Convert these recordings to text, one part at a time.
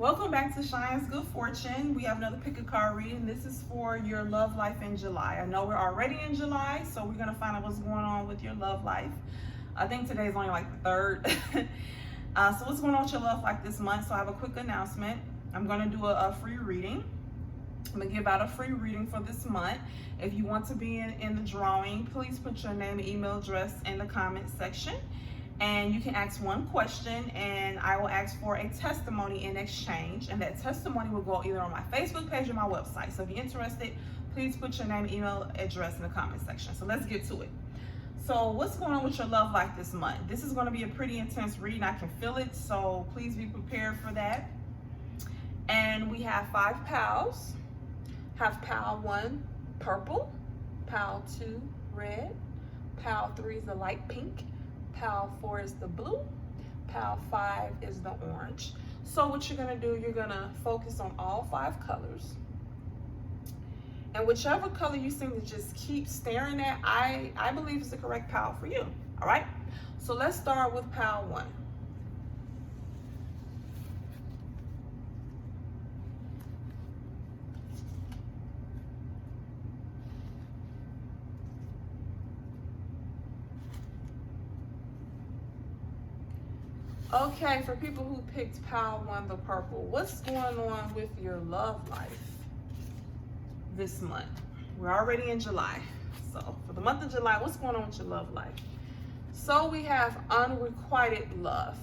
Welcome back to Shine's Good Fortune. We have another pick a card reading. This is for your love life in July. I know we're already in July, so we're going to find out what's going on with your love life. I think today's only like the 3rd. So what's going on with your love life this month? So I have a quick announcement. I'm going to do a free reading. I'm going to give out a free reading for this month. If you want to be in the drawing, please put your name and email address in the comment section. And you can ask one question and I will ask for a testimony in exchange. And that testimony will go either on my Facebook page or my website. So if you're interested, please put your name and email address in the comment section. So let's get to it. So what's going on with your love life this month? This is going to be a pretty intense reading. I can feel it. So please be prepared for that. And we have 5 pals. Have pal 1 purple, pal 2 red, pal 3 is the light pink, pal 4 is the blue, pal 5 is the orange. So what you're gonna do, you're gonna focus on all 5 colors. And whichever color you seem to just keep staring at, I believe is the correct pal for you, all right? So let's start with pal 1. Okay, for people who picked pile 1, the purple, what's going on with your love life this month? We're already in July. So for the month of July, what's going on with your love life? So we have unrequited love.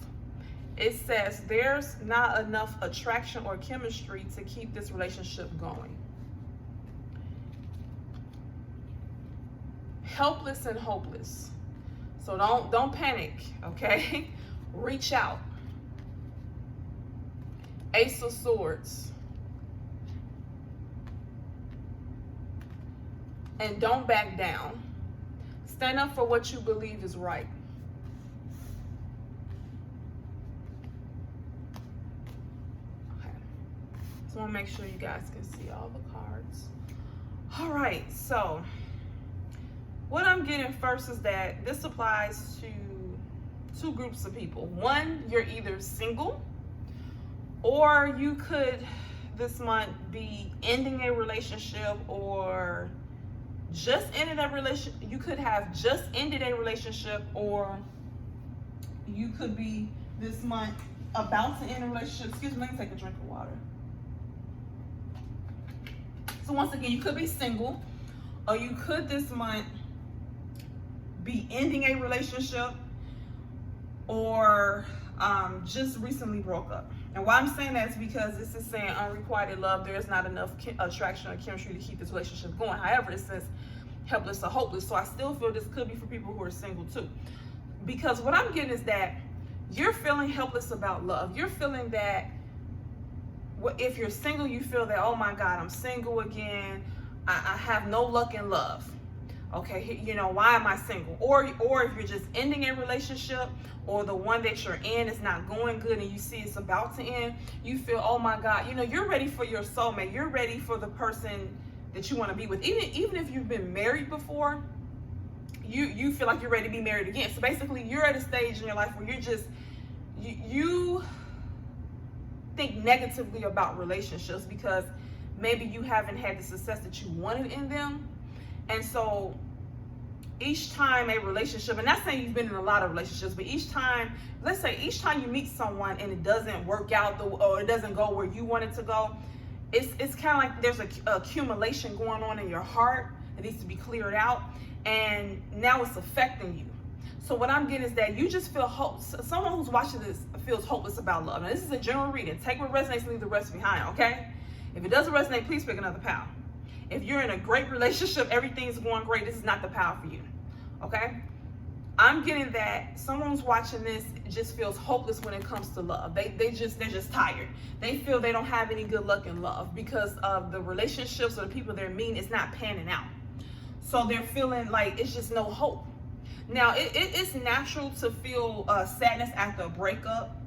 It says there's not enough attraction or chemistry to keep this relationship going. Helpless and hopeless. So don't panic, okay? Reach out. Ace of Swords. And don't back down. Stand up for what you believe is right. Okay. Just want to make sure you guys can see all the cards. All right, so what I'm getting first is that this applies to 2 groups of people. One, you're either single, or you could this month be ending a relationship or just ended a relationship. You could have just ended a relationship, or you could be this month about to end a relationship. Excuse me, let me take a drink of water. So once again, you could be single, or you could this month be ending a relationship, or just recently broke up. And why I'm saying that is because this is saying unrequited love. There is not enough attraction or chemistry to keep this relationship going. However, it says helpless or hopeless. So I still feel this could be for people who are single too. Because what I'm getting is that you're feeling helpless about love. You're feeling that if you're single, you feel that, oh my God, I'm single again. I have no luck in love. Okay, you know, why am I single? Or if you're just ending a relationship, or the one that you're in is not going good and you see it's about to end, you feel, oh my God, you know, you're ready for your soulmate. You're ready for the person that you want to be with. Even if you've been married before, you feel like you're ready to be married again. So basically, you're at a stage in your life where you're just, you think negatively about relationships because maybe you haven't had the success that you wanted in them. And so each time a relationship, and not saying you've been in a lot of relationships, but each time, let's say each time you meet someone and it doesn't work out or it doesn't go where you want it to go, it's kind of like there's a accumulation going on in your heart that needs to be cleared out, and now it's affecting you. So what I'm getting is that you just feel hope. Someone who's watching this feels hopeless about love. Now this is a general reading. Take what resonates and leave the rest behind, okay? If it doesn't resonate, please pick another pal. If you're in a great relationship, everything's going great, this is not the pal for you, okay? I'm getting that someone who's watching this just feels hopeless when it comes to love. They're just tired. They feel they don't have any good luck in love because of the relationships or the people they're meeting is not panning out. So they're feeling like it's just no hope. Now, it's natural to feel sadness after a breakup.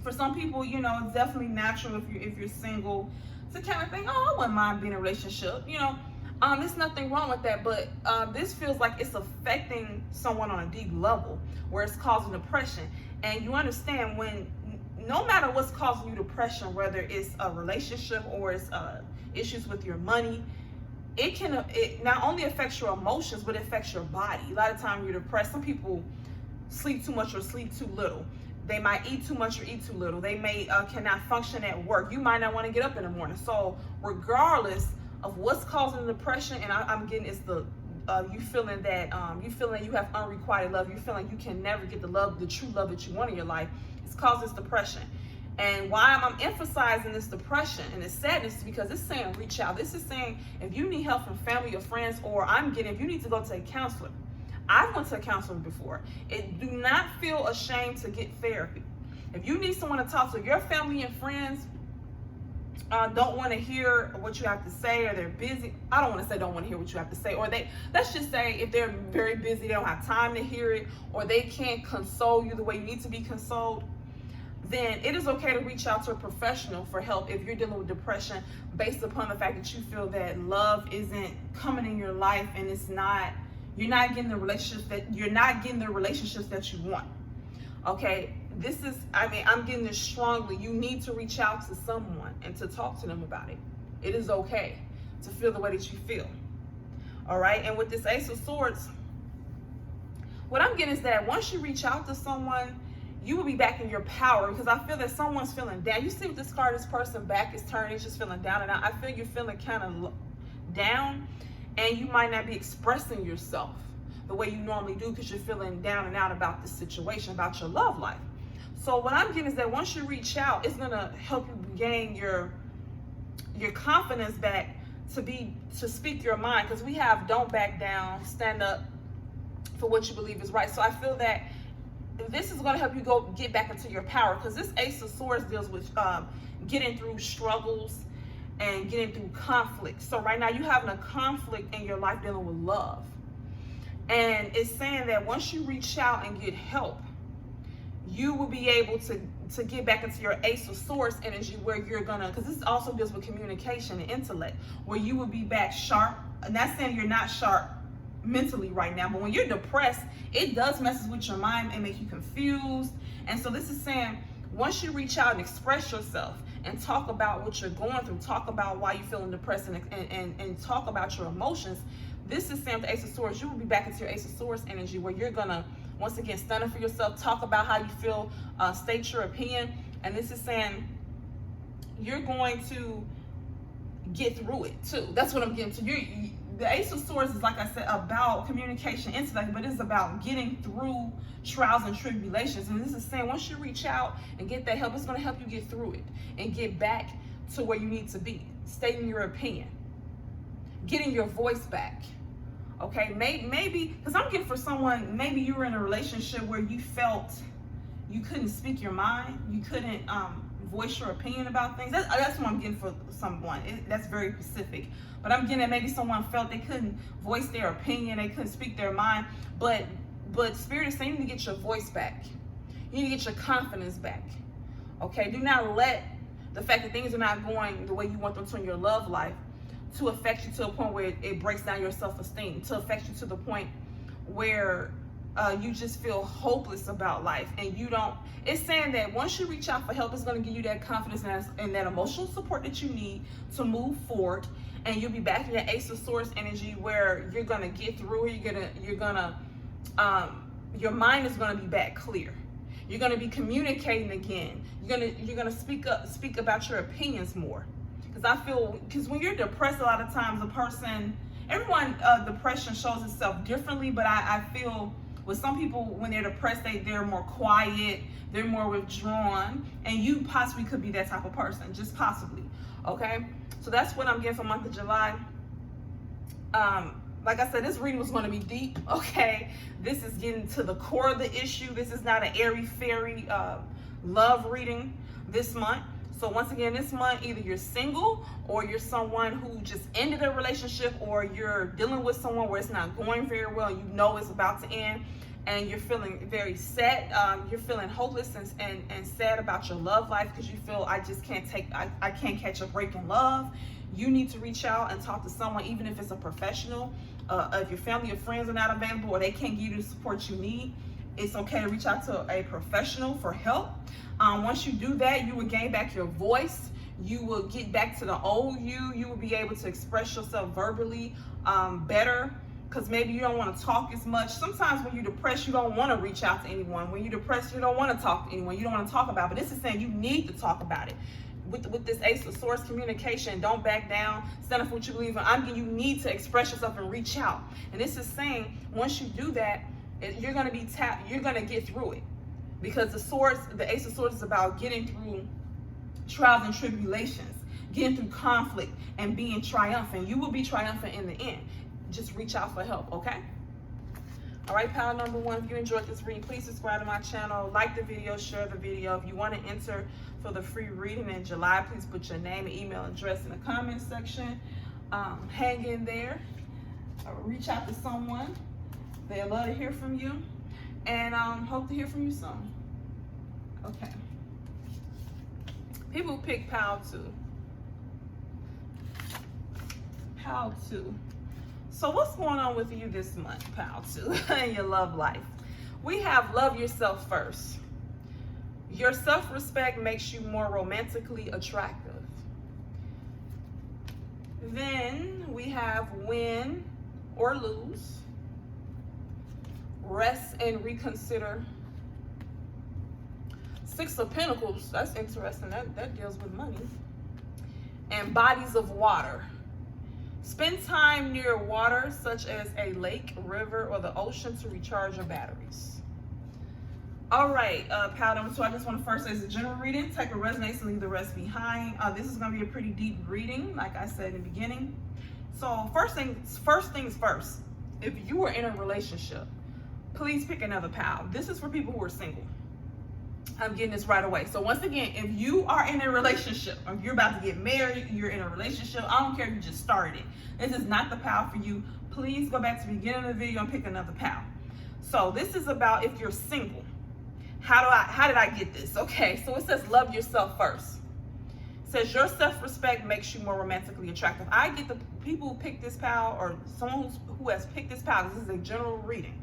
For some people, you know, it's definitely natural if you're single to kind of think, oh, I wouldn't mind being in a relationship, you know. There's nothing wrong with that, but this feels like it's affecting someone on a deep level where it's causing depression. And you understand when no matter what's causing you depression, whether it's a relationship or it's issues with your money, it not only affects your emotions, but it affects your body. A lot of times you're depressed. Some people sleep too much or sleep too little. They might eat too much or eat too little. They may cannot function at work. You might not want to get up in the morning. So regardless of what's causing the depression, and I'm getting, it's the you feeling that you have unrequited love. You feeling you can never get the true love that you want in your life. It's caused this depression. And why I'm emphasizing this depression and this sadness is because it's saying reach out. This is saying if you need help from family or friends, or if you need to go to a counselor. I've went to a counselor before. Do not feel ashamed to get therapy. If you need someone to talk to, your family and friends don't want to hear what you have to say, or they're busy. I don't want to say don't want to hear what you have to say, or let's just say if they're very busy, they don't have time to hear it, or they can't console you the way you need to be consoled, then it is okay to reach out to a professional for help if you're dealing with depression based upon the fact that you feel that love isn't coming in your life and you're not getting the relationships that you want. Okay, I'm getting this strongly. You need to reach out to someone and to talk to them about it. It is okay to feel the way that you feel. All right, and with this Ace of Swords, what I'm getting is that once you reach out to someone, you will be back in your power, because I feel that someone's feeling down. You see with this card, this person back is turned, it's just feeling down and out. I feel you're feeling kind of down, and you might not be expressing yourself the way you normally do because you're feeling down and out about this situation, about your love life. So what I'm getting is that once you reach out, it's gonna help you gain your confidence back to speak your mind, because we have don't back down, stand up for what you believe is right. So I feel that this is going to help you get back into your power, because this Ace of Swords deals with getting through struggles and getting through conflict. So right now you're having a conflict in your life dealing with love, and it's saying that once you reach out and get help, you will be able to get back into your Ace of Swords energy, where you're gonna, because this also deals with communication and intellect, where you will be back sharp. And that's saying you're not sharp mentally right now, but when you're depressed, it does messes with your mind and make you confused. And so this is saying once you reach out and express yourself and talk about what you're going through, talk about why you're feeling depressed, and talk about your emotions, this is saying the Ace of Swords, you will be back into your Ace of Swords energy, where you're gonna once again stand up for yourself, talk about how you feel, state your opinion. And this is saying you're going to get through it too. That's what I'm getting to. The Ace of Swords is, like I said, about communication, intellect, but it's about getting through trials and tribulations. And this is saying once you reach out and get that help, it's going to help you get through it and get back to where you need to be, stating your opinion, getting your voice back. Okay, maybe, because I'm getting for someone, maybe you were in a relationship where you felt you couldn't speak your mind, you couldn't voice your opinion about things. That's what I'm getting for someone. That's very specific. But I'm getting that maybe someone felt they couldn't voice their opinion, they couldn't speak their mind. But Spirit is saying you need to get your voice back. You need to get your confidence back. Okay, do not let the fact that things are not going the way you want them to in your love life to affect you to a point where it breaks down your self-esteem, to affect you to the point where you just feel hopeless about life, and you don't. It's saying that once you reach out for help, it's going to give you that confidence and that emotional support that you need to move forward, and you'll be back in your Ace of Swords energy, where you're going to get through it. Your mind is going to be back clear. You're going to be communicating again. You're going to speak about your opinions more. Because when you're depressed, a lot of times everyone, depression shows itself differently, but I feel with some people, when they're depressed, they're more quiet, they're more withdrawn, and you possibly could be that type of person, just possibly. Okay, so that's what I'm getting for the month of July. Like I said, this reading was going to be deep. Okay, this is getting to the core of the issue. This is not an airy-fairy love reading this month. So once again, this month, either you're single, or you're someone who just ended a relationship, or you're dealing with someone where it's not going very well, you know it's about to end, and you're feeling very sad. You're feeling hopeless and sad about your love life, because you feel I can't catch a break in love. You need to reach out and talk to someone, even if it's a professional. If your family or friends are not available, or they can't give you the support you need, it's okay to reach out to a professional for help. Once you do that, you will gain back your voice. You will get back to the old you. You will be able to express yourself verbally better, because maybe you don't want to talk as much. Sometimes when you're depressed, you don't want to reach out to anyone. When you're depressed, you don't want to talk to anyone. You don't want to talk about it. But this is saying you need to talk about it. With this Ace of Swords communication, don't back down, stand up for what you believe in. You need to express yourself and reach out. And this is saying once you do that, you're going to be you're going to get through it, because the Ace of Swords is about getting through trials and tribulations, getting through conflict and being triumphant. You will be triumphant in the end. Just reach out for help, okay? All right, pile number one, if you enjoyed this reading, please subscribe to my channel, like the video, share the video. If you want to enter for the free reading in July, please put your name and email address in the comment section. Hang in there, reach out to someone. They'd love to hear from you, and hope to hear from you soon. Okay. People pick pile two. Pile two. So what's going on with you this month, pile two, in your love life? We have love yourself first. Your self-respect makes you more romantically attractive. Then we have win or lose. Rest and reconsider. Six of Pentacles, that's interesting. That deals with money. And bodies of water. Spend time near water, such as a lake, river, or the ocean, to recharge your batteries. All right, pile number two, I just want to first say it's a general reading. Take what resonates and leave the rest behind. This is going to be a pretty deep reading, like I said in the beginning. So first things first. If you are in a relationship, please pick another pile. This is for people who are single. I'm getting this right away. So once again, if you are in a relationship, or if you're about to get married, you're in a relationship, I don't care if you just started. This is not the pile for you. Please go back to the beginning of the video and pick another pile. So this is about if you're single. How did I get this? Okay, so it says love yourself first. It says your self-respect makes you more romantically attractive. I get the people who pick this pile, or someone who has picked this pile, this is a general reading,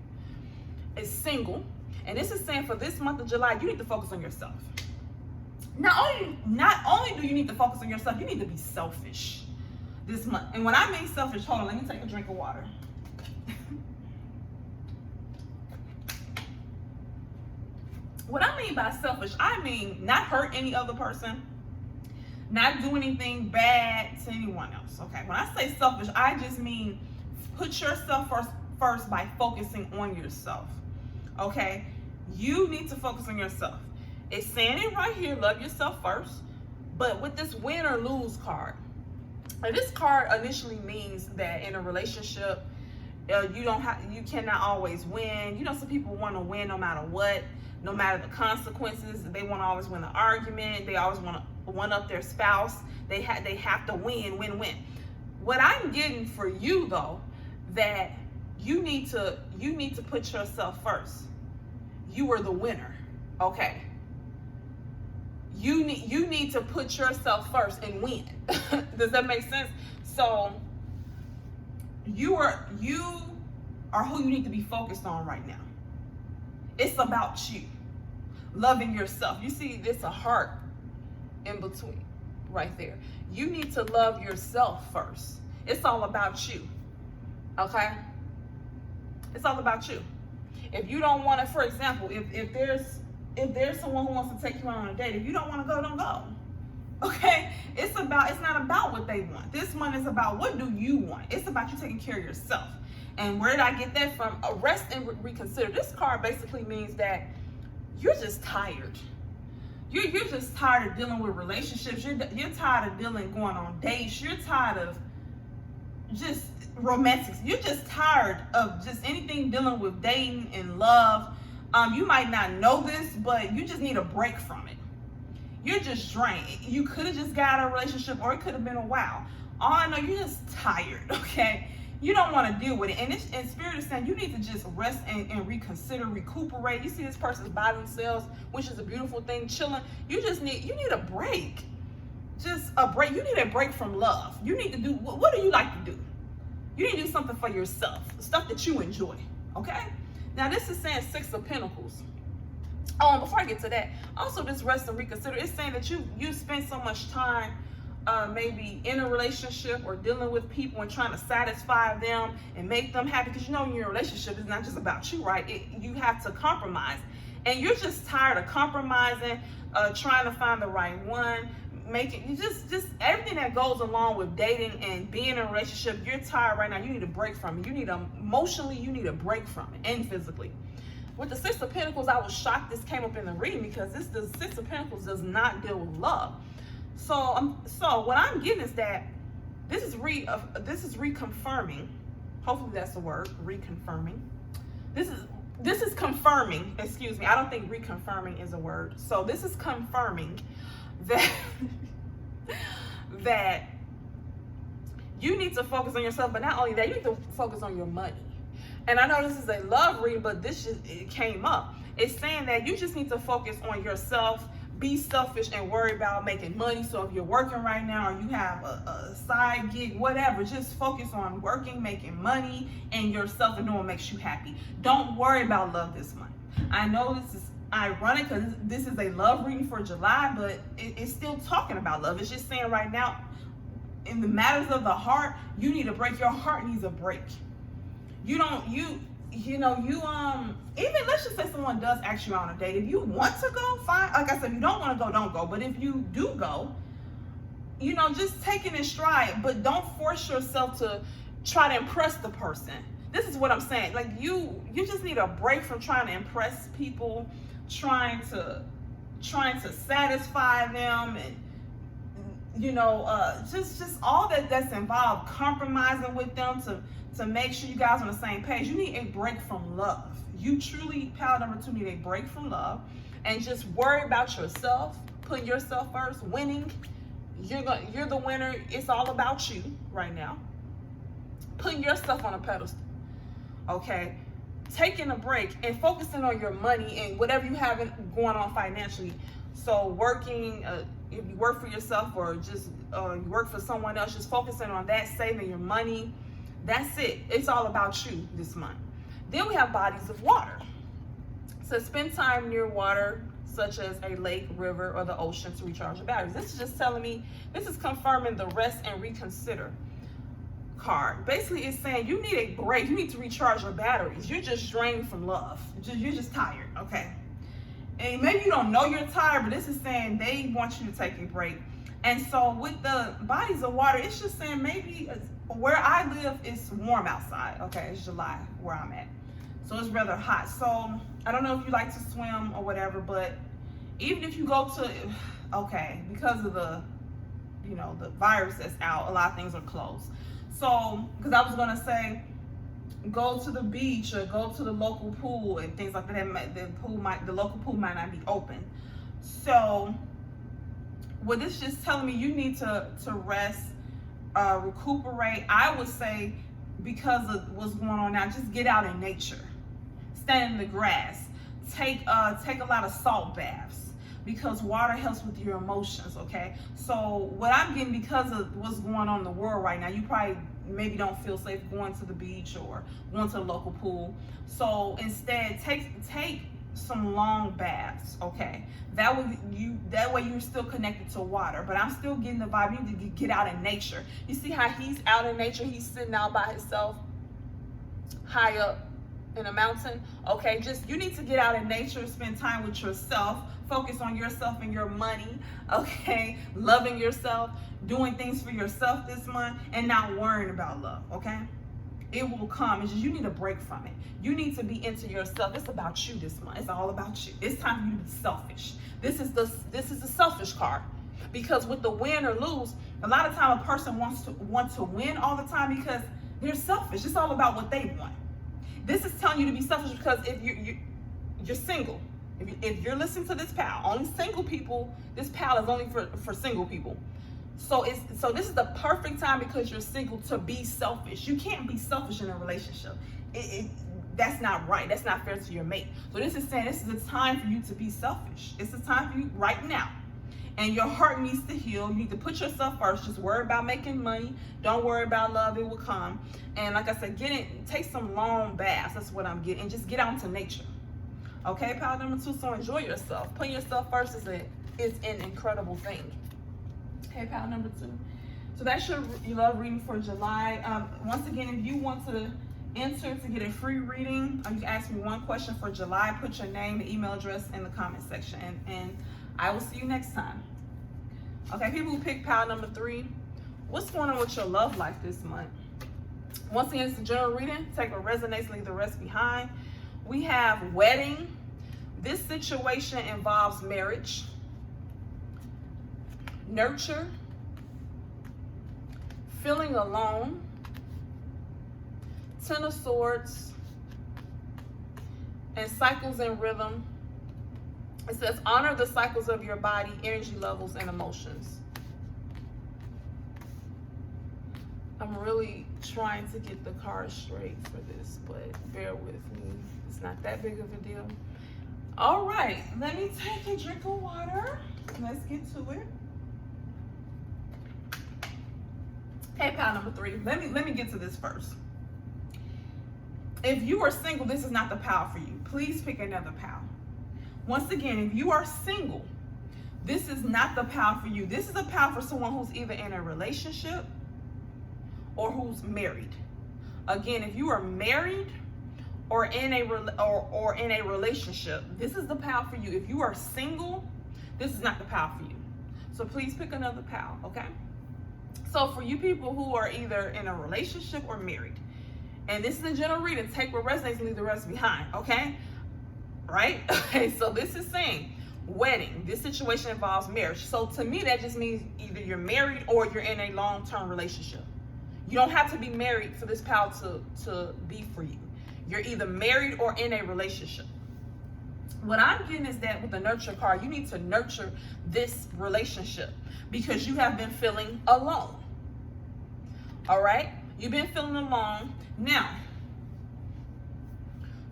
is single. And this is saying for this month of July, you need to focus on yourself. Not only do you need to focus on yourself, you need to be selfish this month. And when I mean selfish, hold on, let me take a drink of water. What I mean by selfish, I mean not hurt any other person, not do anything bad to anyone else, okay? When I say selfish, I just mean put yourself first by focusing on yourself. Okay, you need to focus on yourself. It's saying it right here, love yourself first. But with this win or lose card, this card initially means that in a relationship, you cannot always win. You know, some people want to win no matter what, no matter the consequences. They want to always win the argument. They always want to one up their spouse. They have to win. What I'm getting for you though, that you need to put yourself first. You are the winner, okay? You need to put yourself first and win. Does that make sense? So you are who you need to be focused on right now. It's about you, loving yourself. You see, there's a heart in between right there. You need to love yourself first. It's all about you, okay? It's all about you. If you don't want to, for example, if there's someone who wants to take you out on a date, if you don't want to go, don't go. Okay? It's not about what they want. This one is about what do you want. It's about you taking care of yourself. And where did I get that from? Rest and reconsider. This card basically means that you're just tired. You're just tired of dealing with relationships. You're tired of going on dates. You're tired of just romantics. You're just tired of just anything dealing with dating and love. You might not know this, but you just need a break from it. You're just drained. You could have just got a relationship, or it could have been a while. All I know, you're just tired, okay? You don't want to deal with it. And Spirit is saying you need to just rest and reconsider, recuperate. You see this person's by themselves, which is a beautiful thing, chilling. You need a break. Just a break. You need a break from love. You need to do, what do you like to do? You need to do something for yourself, stuff that you enjoy, okay? Now this is saying Six of Pentacles. Oh, and before I get to that, also this rest and reconsider. It's saying that you spend so much time maybe in a relationship or dealing with people and trying to satisfy them and make them happy, because you know in your relationship it's not just about you, right? You have to compromise, and you're just tired of compromising, trying to find the right one, making you just everything that goes along with dating and being in a relationship. You're tired right now. You need a break from it. You need emotionally, you need a break from it, and physically. With the Six of Pentacles, I was shocked this came up in the reading, because the Six of Pentacles does not deal with love. So what I'm getting is that this is reconfirming. Hopefully that's the word, reconfirming. This is confirming. Excuse me. I don't think reconfirming is a word. So this is confirming that that you need to focus on yourself, but not only that, you need to focus on your money. And I know this is a love reading, but it came up. It's saying that you just need to focus on yourself, be selfish, and worry about making money. So if you're working right now, or you have a side gig, whatever, just focus on working, making money, and yourself, and doing what makes you happy. Don't worry about love this month. I know this is ironic because this is a love reading for July, but it's still talking about love. It's just saying right now, in the matters of the heart, you need a break. Your heart needs a break. Even let's just say someone does ask you out on a date. If you want to go, fine. Like I said, if you don't want to go, don't go. But if you do go, just take it in stride. But don't force yourself to try to impress the person. This is what I'm saying. Like you just need a break from trying to impress people, trying to satisfy them, and just all that's involved, compromising with them to make sure you guys are on the same page. You need a break from love. You truly, pile number 2, need a break from love, and just worry about yourself, putting yourself first, winning. You're the winner. It's all about you right now. Putting yourself on a pedestal. Okay? Taking a break and focusing on your money and whatever you have going on financially. So working, if you work for yourself or just you work for someone else, just focusing on that, saving your money. That's it. It's all about you this month. Then we have bodies of water. So spend time near water, such as a lake, river, or the ocean, to recharge your batteries. This is just telling me, this is confirming the rest and reconsider card. Basically, it's saying you need a break. You need to recharge your batteries. You're just drained from love. You're just tired, okay? And maybe you don't know you're tired, but this is saying they want you to take a break. And so with the bodies of water, it's just saying maybe where I live, it's warm outside. Okay, it's July where I'm at. So it's rather hot. So I don't know if you like to swim or whatever, but even if you go to, because of the virus that's out, a lot of things are closed. So, because I was gonna say, go to the beach or go to the local pool and things like that. The local pool might not be open. So what this is just telling me, you need to rest, recuperate. I would say, because of what's going on now, just get out in nature, stand in the grass, take a lot of salt baths, because water helps with your emotions. Okay, so what I'm getting, because of what's going on in the world right now, you probably maybe don't feel safe going to the beach or going to the local pool. So instead, take some long baths. Okay, that way you're still connected to water, but I'm still getting the vibe. You need to get out in nature. You see how he's out in nature? He's sitting out by himself, high up in a mountain. Okay, you need to get out in nature, spend time with yourself, focus on yourself and your money. Okay, loving yourself, doing things for yourself this month, and not worrying about love. Okay, it will come. It's just you need a break from it. You need to be into yourself. It's about you this month. It's all about you. It's time for you to be selfish. This is the selfish card, because with the win or lose, a lot of time a person wants to win all the time because they're selfish. It's all about what they want. This is telling you to be selfish, because if you're single, if you're listening to this pal, only single people, this pal is only for single people. So this is the perfect time, because you're single, to be selfish. You can't be selfish in a relationship. That's not right. That's not fair to your mate. So this is saying this is a time for you to be selfish. It's a time for you right now. and your heart needs to heal. You need to put yourself first. Just worry about making money. Don't worry about love. It will come. And like I said, take some long baths. That's what I'm getting. And just get out into nature. Okay, pile number 2. So enjoy yourself. Putting yourself first is an incredible thing. Okay, pile number 2. So that's your love reading for July. Once again, if you want to enter to get a free reading, you can ask me one question for July. Put your name and email address in the comment section, and I will see you next time. Okay, people who pick pile number 3, what's going on with your love life this month? Once again, it's a general reading. Take what resonates, leave the rest behind. We have wedding. This situation involves marriage, nurture, feeling alone, 10 of Swords, and cycles and rhythm. It says honor the cycles of your body, energy levels, and emotions. I'm really trying to get the card straight for this, but bear with me. It's not that big of a deal. All right, let me take a drink of water. Let's get to it. Okay, pile number 3. Let me get to this first. If you are single, this is not the pile for you. Please pick another pile. Once again, if you are single, this is not the pile for you. This is a pile for someone who's either in a relationship or who's married. Again, if you are married or in a relationship, this is the pile for you. If you are single, this is not the pile for you. So please pick another pile, okay? So for you people who are either in a relationship or married, and this is a general reading, take what resonates and leave the rest behind, okay? Right? Okay, so this is saying wedding. This situation involves marriage. So to me, that just means either you're married or you're in a long-term relationship. You don't have to be married for this pile to be for you. You're either married or in a relationship. What I'm getting is that with the nurture card, you need to nurture this relationship because you have been feeling alone. All right? You've been feeling alone. Now,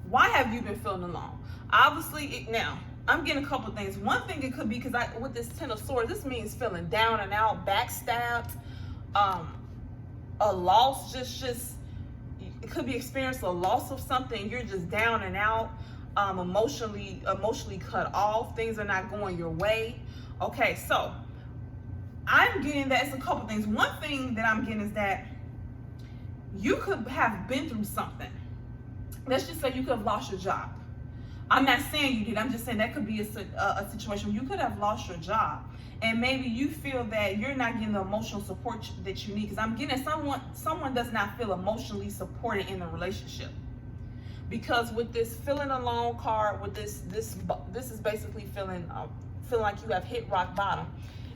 why have you been feeling alone? Obviously, now, I'm getting a couple things. One thing it could be because with this 10 of Swords, this means feeling down and out, backstabbed, a loss, just it could be experiencing a loss of something. You're just down and out, emotionally cut off. Things are not going your way. Okay, so I'm getting that it's a couple things. One thing that I'm getting is that you could have been through something. Let's just say you could have lost your job. I'm not saying you did. I'm just saying that could be a situation where you could have lost your job. And maybe you feel that you're not getting the emotional support that you need. Because I'm getting someone does not feel emotionally supported in the relationship. Because with this feeling alone card, with this is basically feeling like you have hit rock bottom.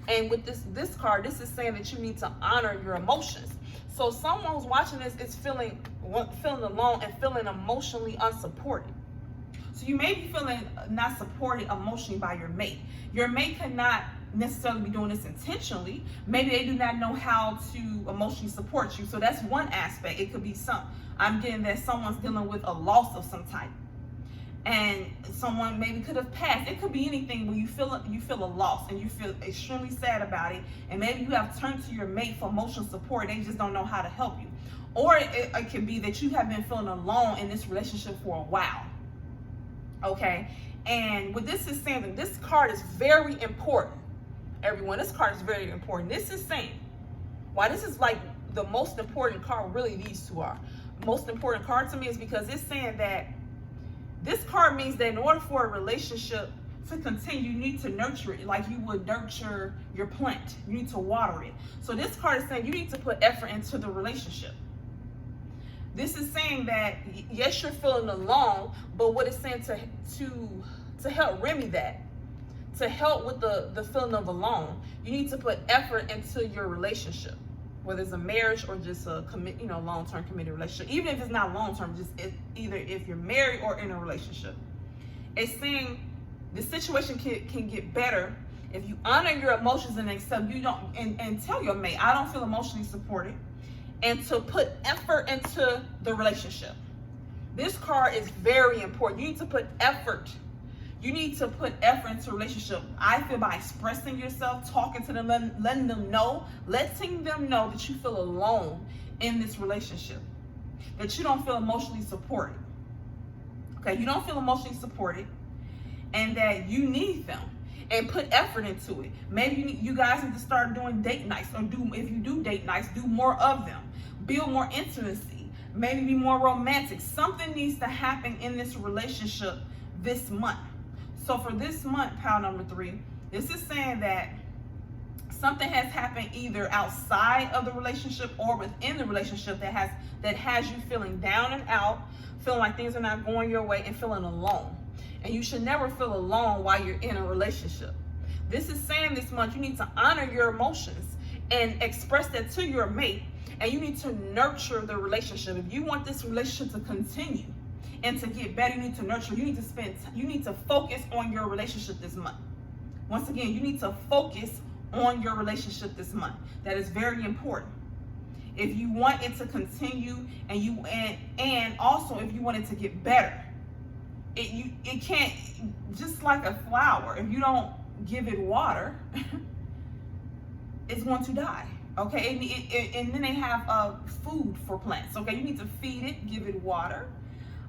And with this card, this is saying that you need to honor your emotions. So someone who's watching this is feeling alone and feeling emotionally unsupported. So you may be feeling not supported emotionally by your mate. Your mate cannot necessarily be doing this intentionally. Maybe they do not know how to emotionally support you. So that's one aspect. It could be I'm getting that someone's dealing with a loss of some type. And someone maybe could have passed. It could be anything where you feel a loss and you feel extremely sad about it. And maybe you have turned to your mate for emotional support. They just don't know how to help you. Or it could be that you have been feeling alone in this relationship for a while. Okay? And what this is saying, that this card is very important. Everyone, this card is very important. This is saying, why this is like the most important card, really these two are. Most important card to me is because it's saying that this card means that in order for a relationship to continue, you need to nurture it like you would nurture your plant. You need to water it. So this card is saying you need to put effort into the relationship. This is saying that, yes, you're feeling alone, but what it's saying to help remedy that, to help with the feeling of alone, you need to put effort into your relationship, whether it's a marriage or just a long-term committed relationship. Even if it's not long-term, either if you're married or in a relationship. It's saying the situation can get better if you honor your emotions and accept and tell your mate, I don't feel emotionally supported, and to put effort into the relationship. This card is very important. You need to put effort. You need to put effort into a relationship. I feel by expressing yourself, talking to them, letting them know that you feel alone in this relationship, that you don't feel emotionally supported. Okay, you don't feel emotionally supported, and that you need them, and put effort into it. Maybe you guys need to start doing date nights, or if you do date nights, do more of them. Build more intimacy. Maybe be more romantic. Something needs to happen in this relationship this month. So for this month, pile number 3, this is saying that something has happened either outside of the relationship or within the relationship that has you feeling down and out, feeling like things are not going your way, and feeling alone. And you should never feel alone while you're in a relationship. This is saying this month you need to honor your emotions and express that to your mate, and you need to nurture the relationship. If you want this relationship to continue and to get better, you need to nurture. You need to focus on your relationship this month. Once again, you need to focus on your relationship this month. That is very important. If you want it to continue, and also if you want it to get better, it can't, just like a flower, if you don't give it water, it's going to die. Okay, and then they have food for plants. Okay, you need to feed it, give it water.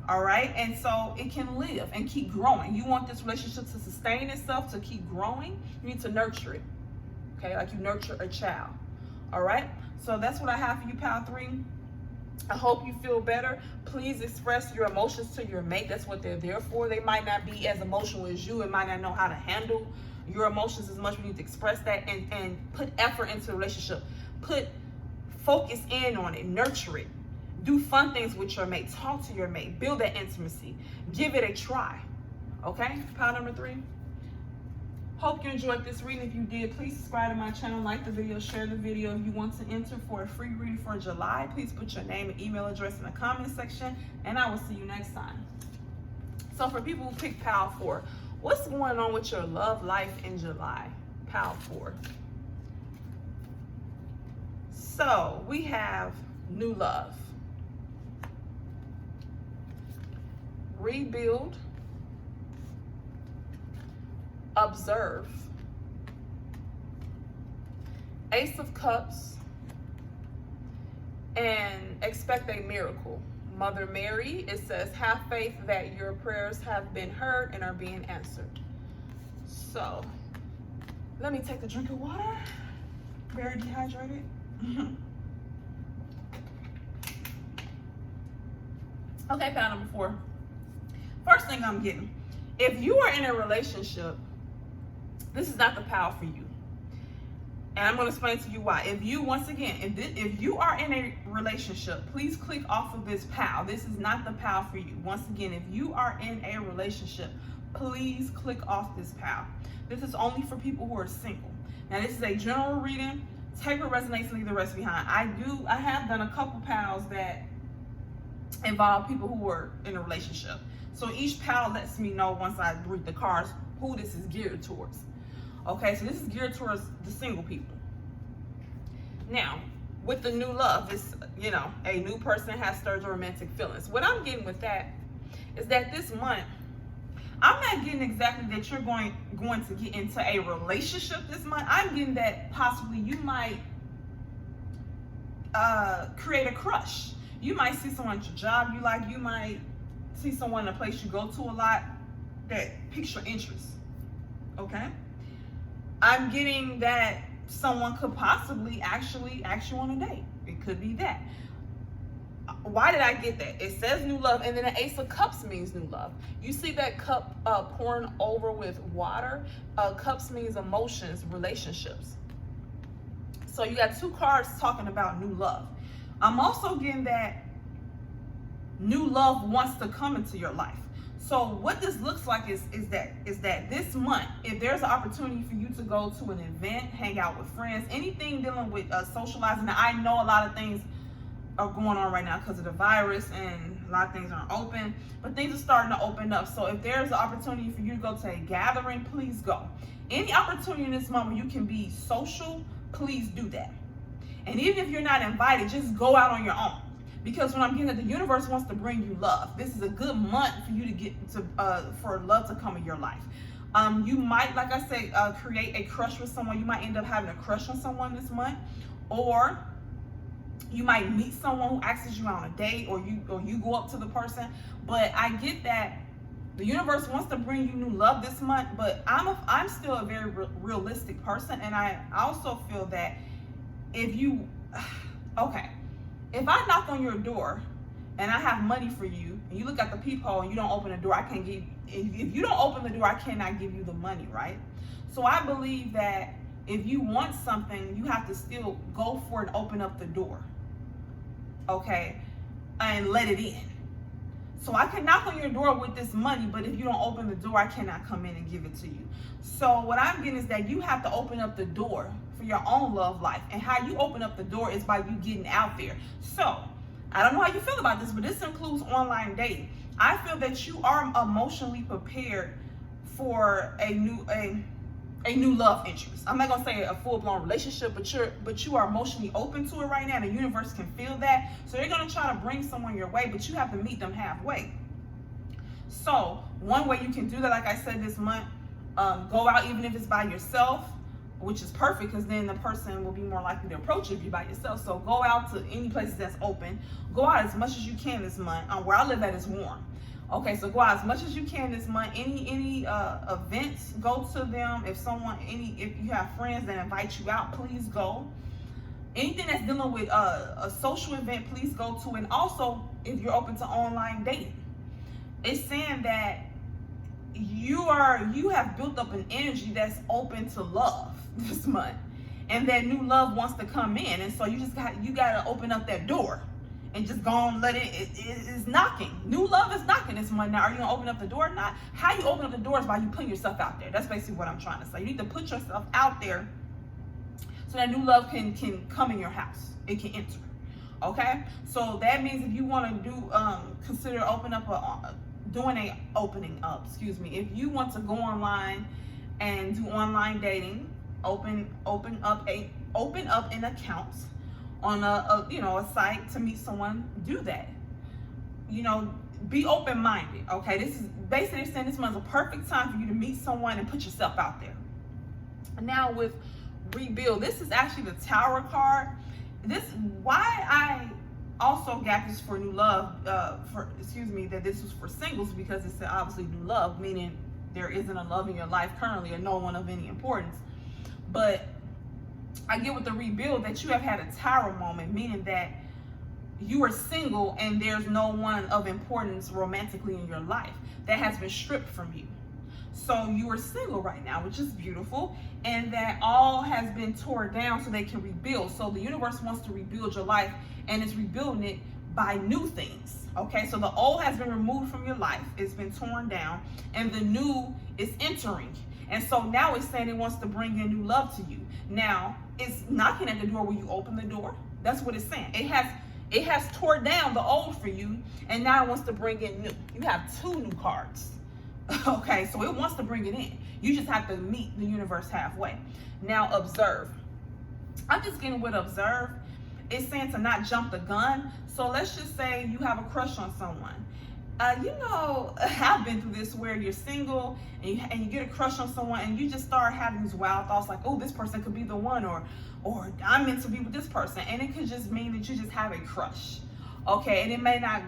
All right, and so it can live and keep growing. You want this relationship to sustain itself, to keep growing, you need to nurture it. Okay, like you nurture a child. All right, so that's what I have for you, pile 3. I hope you feel better. Please express your emotions to your mate. That's what they're there for. They might not be as emotional as you and might not know how to handle your emotions as much. You need to express that and put effort into the relationship. Focus in on it, nurture it. Do fun things with your mate. Talk to your mate. Build that intimacy. Give it a try. Okay, pile number 3. Hope you enjoyed this reading. If you did, please subscribe to my channel, like the video, share the video. If you want to enter for a free reading for July, please put your name and email address in the comment section, and I will see you next time. So for people who picked pile 4, what's going on with your love life in July? Pile 4. So we have new love, rebuild, observe, Ace of Cups, and expect a miracle. Mother Mary, it says, have faith that your prayers have been heard and are being answered. So let me take a drink of water. Very dehydrated. Okay, pile number 4. First thing I'm getting, if you are in a relationship, this is not the pile for you. And I'm going to explain to you why. If you are in a relationship, please click off of this pile. This is not the pile for you. Once again, if you are in a relationship, please click off this pile. This is only for people who are single. Now, this is a general reading. Take what resonates, leave the rest behind. I have done a couple piles that involve people who are in a relationship. So each pile lets me know, once I read the cards, who this is geared towards. Okay, so this is geared towards the single people. Now, with the new love, it's, a new person has stirred your romantic feelings. What I'm getting with that is that this month, I'm not getting exactly that you're going to get into a relationship this month. I'm getting that possibly you might create a crush. You might see someone at your job you like. You might see someone in a place you go to a lot that piques your interest. Okay? I'm getting that someone could possibly actually ask you on a date. It could be that. Why did I get that? It says new love, and then the Ace of Cups means new love. You see that cup pouring over with water? Cups means emotions, relationships. So you got 2 cards talking about new love. I'm also getting that new love wants to come into your life. So what this looks like is that this month, if there's an opportunity for you to go to an event, hang out with friends, anything dealing with socializing. Now, I know a lot of things are going on right now because of the virus and a lot of things aren't open, but things are starting to open up. So if there's an opportunity for you to go to a gathering, please go. Any opportunity in this month where you can be social, please do that. And even if you're not invited, just go out on your own. Because when I'm getting that, the universe wants to bring you love. This is a good month for you to get to for love to come in your life. You might, like I said, create a crush with someone. You might end up having a crush on someone this month, or you might meet someone who asks you on a date, or you go up to the person. But I get that the universe wants to bring you new love this month, but I'm still a very realistic person, and I also feel that if you, okay, if I knock on your door and I have money for you, and you look at the peephole and you don't open the door, I can't give. If you don't open the door, I cannot give you the money, right? So I believe that if you want something, you have to still go for it, open up the door, okay, and let it in. So I can knock on your door with this money, but if you don't open the door, I cannot come in and give it to you. So what I'm getting is that you have to open up the door for your own love life. And how you open up the door is by you getting out there. So I don't know how you feel about this, but this includes online dating. I feel that you are emotionally prepared for a new love interest. I'm not gonna say a full-blown relationship, but you are emotionally open to it right now. The universe can feel that. So they're gonna try to bring someone your way, but you have to meet them halfway. So one way you can do that, like I said this month, go out even if it's by yourself, which is perfect because then the person will be more likely to approach you if you're by yourself. So go out to any places that's open. Go out as much as you can this month. Where I live at is warm. Okay, so go out as much as you can this month. Any events, go to them. If you have friends that invite you out, please go. Anything that's dealing with a social event, please go to. And also, if you're open to online dating, it's saying that you have built up an energy that's open to love this month, and that new love wants to come in. And so you got to open up that door. And just go and let it is knocking. New love is knocking this month. Now, are you gonna open up the door or not? How you open up the door is by you putting yourself out there. That's basically what I'm trying to say. You need to put yourself out there so that new love can come in your house. It can enter. Okay? So that means if you want to do consider doing a opening up, if you want to go online and do online dating, open up an account on a site to meet someone, do that. Be open-minded. Okay, this is basically saying this month's a perfect time for you to meet someone and put yourself out there. Now with rebuild, this is actually the Tower card. Why I also got this for new love, that this was for singles, because it's obviously new love, meaning there isn't a love in your life currently or no one of any importance. But I get with the rebuild that you have had a Tower moment, meaning that you are single and there's no one of importance romantically in your life. That has been stripped from you. So you are single right now, which is beautiful, and that all has been torn down so they can rebuild. So the universe wants to rebuild your life, and it's rebuilding it by new things. Okay, so the old has been removed from your life, it's been torn down, and the new is entering. And so now it's saying it wants to bring in new love to you. Now it's knocking at the door when you open the door. That's what it's saying. It has torn down the old for you, and now it wants to bring in new. You have two new cards. Okay, so it wants to bring it in. You just have to meet the universe halfway. Now observe. I'm just getting with observe. It's saying to not jump the gun. So let's just say you have a crush on someone. I've been through this where you're single and you get a crush on someone and you just start having these wild thoughts like, oh, this person could be the one, or I'm meant to be with this person. And it could just mean that you just have a crush. Okay, and it may not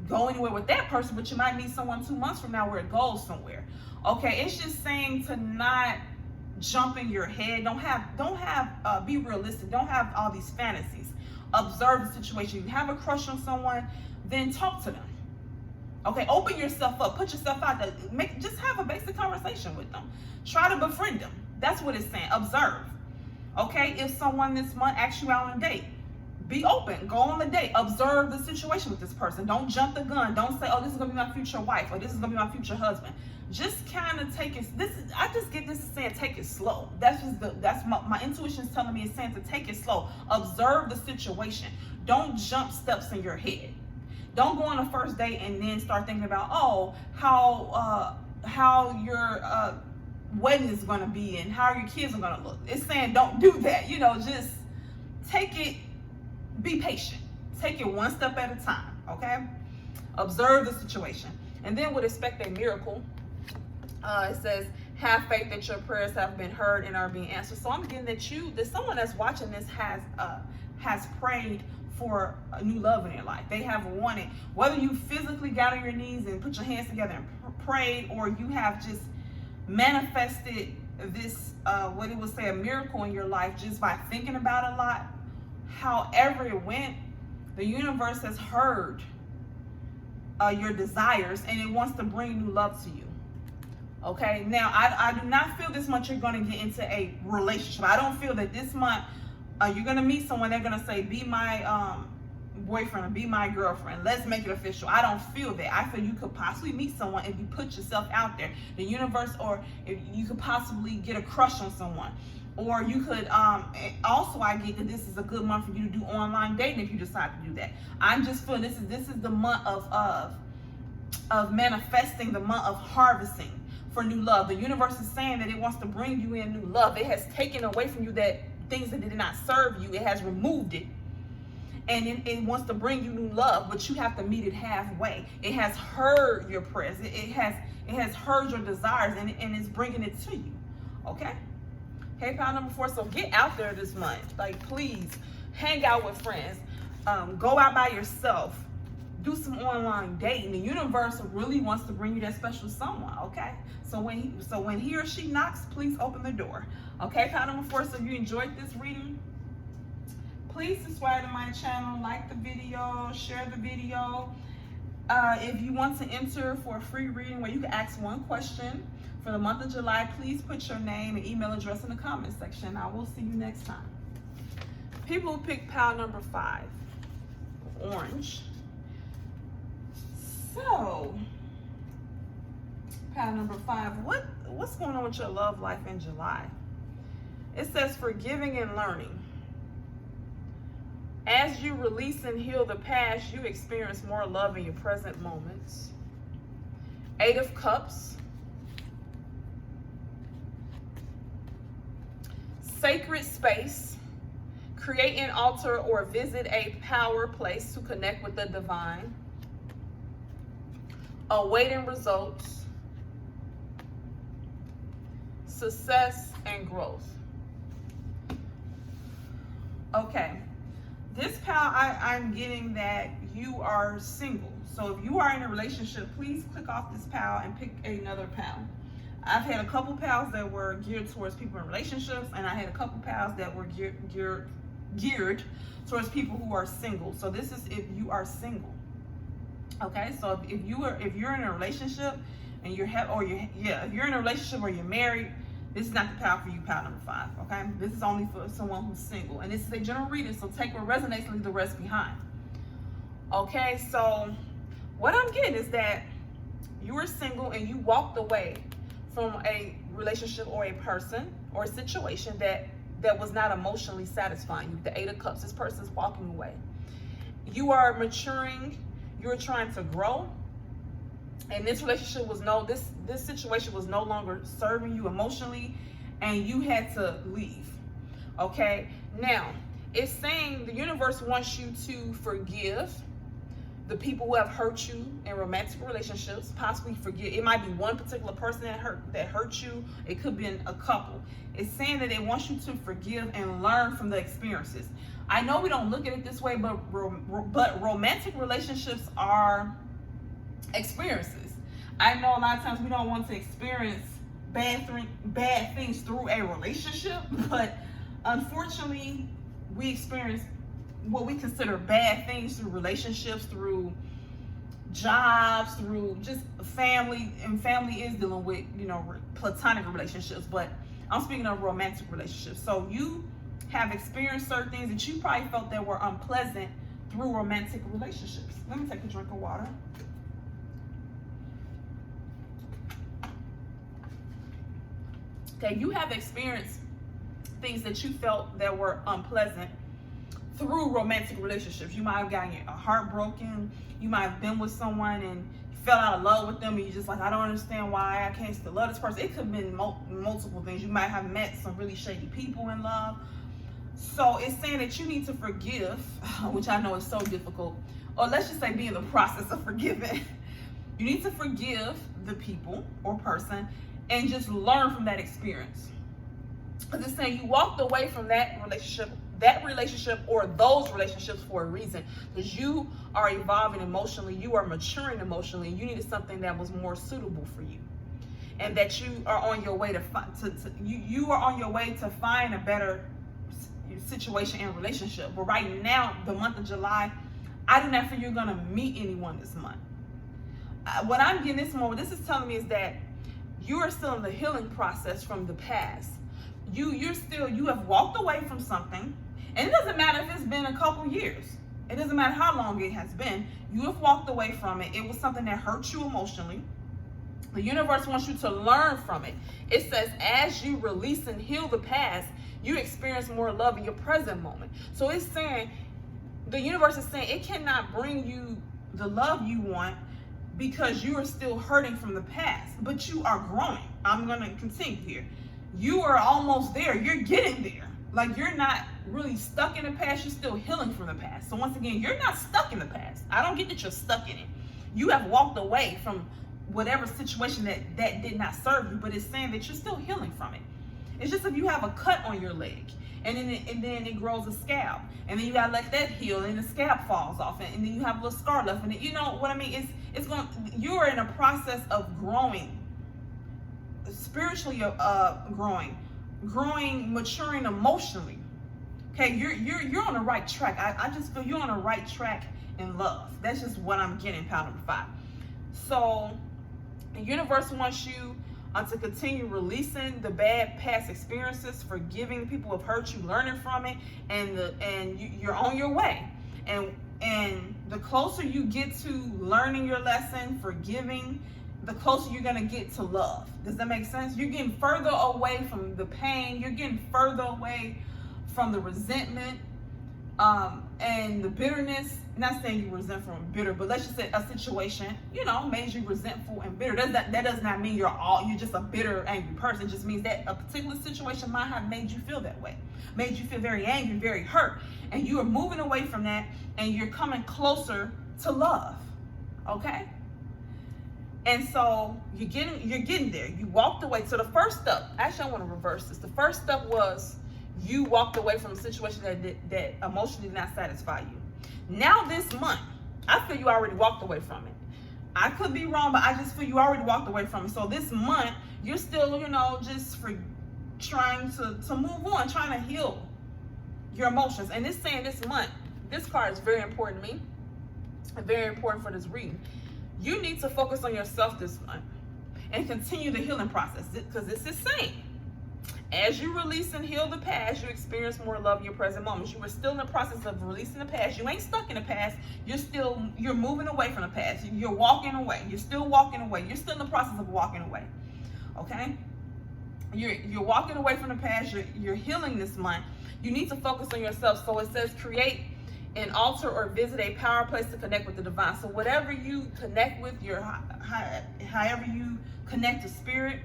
go anywhere with that person, but you might meet someone 2 months from now where it goes somewhere. Okay, it's just saying to not jump in your head. Be realistic. Don't have all these fantasies. Observe the situation. You have a crush on someone, then talk to them. Okay, open yourself up, put yourself out there, just have a basic conversation with them. Try to befriend them. That's what it's saying. Observe. Okay, if someone this month asks you out on a date, be open, go on the date, observe the situation with this person. Don't jump the gun. Don't say, oh, this is gonna be my future wife, or this is gonna be my future husband. Just kind of take it. I just get this saying take it slow. That's my intuition is telling me, it's saying to take it slow. Observe the situation. Don't jump steps in your head. Don't go on a first date and then start thinking about, how your wedding is going to be and how your kids are going to look. It's saying don't do that. Just take it, be patient. take it one step at a time, okay? Observe the situation. And then would expect a miracle. It says, have faith that your prayers have been heard and are being answered. So I'm getting that someone that's watching this has prayed for a new love in their life. They have wanted, whether you physically got on your knees and put your hands together and prayed, or you have just manifested this, what it would say, a miracle in your life just by thinking about it a lot. However it went, the universe has heard your desires and it wants to bring new love to you. Okay, now I do not feel this month you're going to get into a relationship. I don't feel that this month you're going to meet someone, they're going to say, be my boyfriend or be my girlfriend. Let's make it official. I don't feel that. I feel you could possibly meet someone if you put yourself out there. The universe, or if you could possibly get a crush on someone. Or you could, also I get that this is a good month for you to do online dating if you decide to do that. I'm just feeling this is the month of manifesting, the month of harvesting for new love. The universe is saying that it wants to bring you in new love. It has taken away from you that things that did not serve you. It has removed it. And it wants to bring you new love, but you have to meet it halfway. It has heard your prayers. It has heard your desires, and it's bringing it to you. Okay? Okay, pile number 4. So get out there this month. Like, please, hang out with friends. Go out by yourself. Do some online dating. The universe really wants to bring you that special someone, okay? So when he or she knocks, please open the door. Okay, pile number 4. So if you enjoyed this reading, please subscribe to my channel, like the video, share the video. If you want to enter for a free reading where you can ask one question for the month of July, please put your name and email address in the comment section. I will see you next time. People who pick pile number 5, orange. So, pile number 5, what's going on with your love life in July? It says forgiving and learning. As you release and heal the past, you experience more love in your present moments. 8 of Cups. Sacred space. Create an altar or visit a power place to connect with the divine. Awaiting results. Success and growth. Okay. This pal, I'm getting that you are single. So if you are in a relationship, please click off this pal and pick another pal. I've had a couple pals that were geared towards people in relationships, and I had a couple pals that were geared towards people who are single. So this is if you are single. Okay, so if you're in a relationship and if you're in a relationship or you're married, this is not the pal for you, pal number 5, okay? This is only for someone who's single. And this is a general reading, so take what resonates and leave the rest behind. Okay, so what I'm getting is that you were single and you walked away from a relationship or a person or a situation that was not emotionally satisfying you. The 8 of Cups, this person's walking away. You are maturing, you're trying to grow. And this relationship was this situation was no longer serving you emotionally, and you had to leave. Okay? Now, it's saying the universe wants you to forgive the people who have hurt you in romantic relationships, possibly forgive. It might be one particular person that hurt you. It could be a couple. It's saying that it wants you to forgive and learn from the experiences. I know we don't look at it this way, but romantic relationships are experiences. I know a lot of times we don't want to experience bad things through a relationship, but unfortunately we experience what we consider bad things through relationships, through jobs, through just family, and family is dealing with, platonic relationships, but I'm speaking of romantic relationships. So you have experienced certain things that you probably felt that were unpleasant through romantic relationships. Let me take a drink of water. Okay, you have experienced things that you felt that were unpleasant through romantic relationships. You might have gotten your heart broken. You might have been with someone and you fell out of love with them, and you're just like, I don't understand why I can't still love this person. It could have been multiple things. You might have met some really shady people in love. So it's saying that you need to forgive, which I know is so difficult, or let's just say be in the process of forgiving. You need to forgive the people or person and just learn from that experience. Because it's saying you walked away from that relationship or those relationships for a reason. Because you are evolving emotionally, you are maturing emotionally, and you needed something that was more suitable for you. And that you are on your way you are on your way to find a better situation and relationship. But right now, the month of July, I do not feel you're gonna meet anyone this month. What I'm getting this moment, this is telling me is that you are still in the healing process from the past. You have walked away from something, and it doesn't matter if it's been a couple years. It doesn't matter how long it has been. You have walked away from it. It was something that hurt you emotionally. The universe wants you to learn from it. It says, as you release and heal the past, you experience more love in your present moment. So it's saying, the universe is saying it cannot bring you the love you want because you are still hurting from the past, but you are growing. I'm going to continue here. You are almost there. You're getting there. Like, you're not really stuck in the past. You're still healing from the past. So once again, you're not stuck in the past. I don't get that you're stuck in it. You have walked away from whatever situation that did not serve you, but it's saying that you're still healing from it. It's just if you have a cut on your leg and then it grows a scab, and then you gotta let that heal, and the scab falls off, and then you have a little scar left, and you know what I mean? It's going. You are in a process of growing, spiritually, growing, maturing emotionally. Okay, you're on the right track. I just feel you're on the right track in love. That's just what I'm getting, pound number 5. So the universe wants you to continue releasing the bad past experiences, forgiving people who have hurt you, learning from it, and you're on your way. And the closer you get to learning your lesson, forgiving, the closer you're gonna get to love. Does that make sense? You're getting further away from the pain. You're getting further away from the resentment and the bitterness. Not saying you're resentful and bitter, but let's just say a situation, made you resentful and bitter. That does not mean you're just a bitter, angry person. It just means that a particular situation might have made you feel that way, made you feel very angry, very hurt, and you are moving away from that, and you're coming closer to love. Okay? And so you're getting there. You walked away. So the first step, actually, I want to reverse this. The first step was you walked away from a situation that emotionally did not satisfy you. Now this month, I feel you already walked away from it. I could be wrong, but I just feel you already walked away from it. So this month, you're still, just trying to move on, trying to heal your emotions. And it's saying this month, this card is very important to me, and very important for this reading. You need to focus on yourself this month and continue the healing process, because this is saying, as you release and heal the past, you experience more love in your present moments. You are still in the process of releasing the past. You ain't stuck in the past. You're moving away from the past. You're walking away. You're still walking away. You're still in the process of walking away. Okay? You're walking away from the past. You're healing this month. You need to focus on yourself. So it says create an altar or visit a power place to connect with the divine. So whatever you connect with, however you connect to spirit,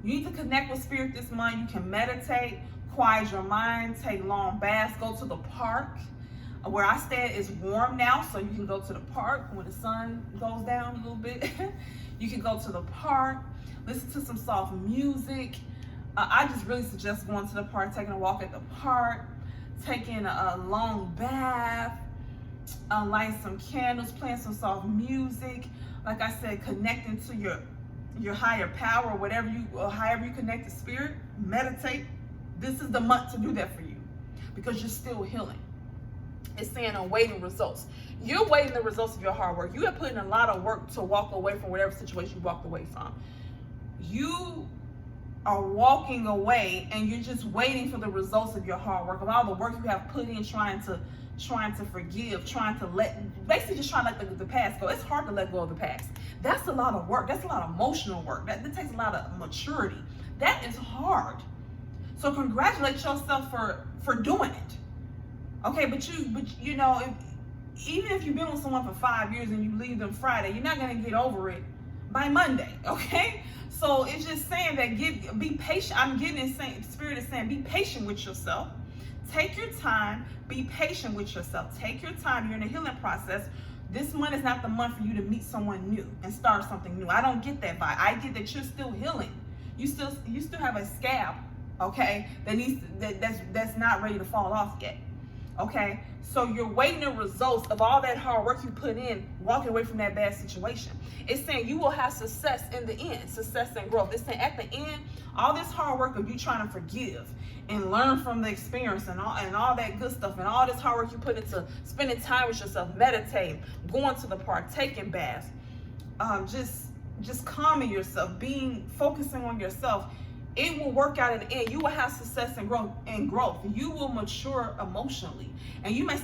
you need to connect with spirit this month. You can meditate, quiet your mind, take long baths, go to the park. Where I stay is warm now, so you can go to the park when the sun goes down a little bit. You can go to the park, listen to some soft music. I just really suggest going to the park, taking a walk at the park, taking a long bath, lighting some candles, playing some soft music. Like I said, connecting to your higher power, however you connect to spirit, meditate. This is the month to do that for you, because you're still healing. It's saying awaiting results. You're waiting the results of your hard work. You have put in a lot of work to walk away from whatever situation you walked away from. You are walking away, and you're just waiting for the results of your hard work, of all the work you have put in, trying to forgive, basically just trying to let the past go. It's hard to let go of the past. That's a lot of work. That's a lot of emotional work. That takes a lot of maturity. That is hard. So congratulate yourself for doing it. Okay, but even if you've been with someone for 5 years and you leave them Friday, you're not gonna get over it by Monday. Okay, so it's just saying that be patient. I'm getting in saying, Spirit is saying, be patient with yourself. Take your time, be patient with yourself. Take your time, you're in a healing process. This month is not the month for you to meet someone new and start something new. I don't get that vibe. I get that you're still healing. You still have a scab, okay, that's not ready to fall off yet. Okay, so you're waiting the results of all that hard work you put in, walking away from that bad situation. It's saying you will have success in the end, success and growth. It's saying at the end, all this hard work of you trying to forgive and learn from the experience and all that good stuff and all this hard work you put into spending time with yourself, meditating, going to the park, taking baths, just calming yourself, focusing on yourself. It will work out in the end. You will have success and growth. You will mature emotionally. And you may